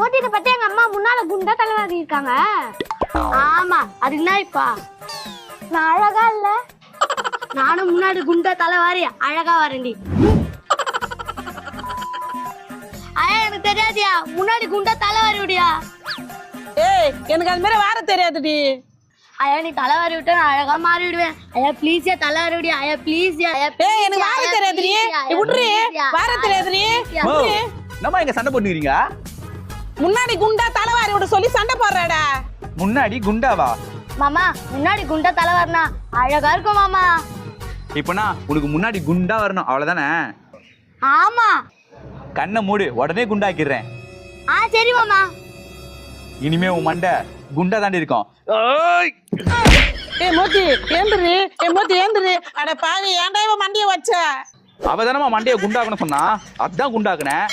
ஓட்டிட்டு பத்தி எங்க அம்மா முன்னால குண்டா தலைவாரி இருக்காங்க. ஆமா அது என்னப்பா நான் அழகா இல்ல? நானும் முன்னாடி குண்டா தலைவாரி அழகா வரேன்டி. ஐயா எனக்கு தெரியாதியா, முன்னாடி குண்டா தலைவாரி விடியா. ஏய் எனக்கு அது மாதிரி வார தெரியாதுடி. ஐயா நீ தலைவாரி விட்டா நான் அழகா மாறி விடுவேன். ஐயா ப்ளீஸ் தலைவாரி விடியா. ஐயா ப்ளீஸ். ஏய் எனக்கு வார தெரியாதுடி. விட்றி வார தெரியாதுடி. என்னம்மா இங்க சண்டை போட்டுக்கிறீங்க? முன்னாடி குண்டா தலைவாரி விட சொல்லி சண்டை போடுறாடா. முன்னாடி குண்டாவா? மாமா முன்னாடி குண்டா தலைவாரினா அழகா இருக்கும் மாமா. இப்பனா உனக்கு முன்னாடி குண்டா வரணும் அவ்வளவுதானே? ஆமா. கண்ணை மூடு, உடனே குண்டாக்கிடுறேன். சரி மாமா. இனிமே உன் மண்டை குண்டா தாண்டி இருக்கும். ஏய் மோத்தி ஏந்திரி. ஏந்திரி. அட பாவி ஏன்டா இவ மண்டிய வச்ச? அவதானமா மண்டையை குண்டாக்கணும் சொன்னா, அதான் குண்டாக்குனேன்.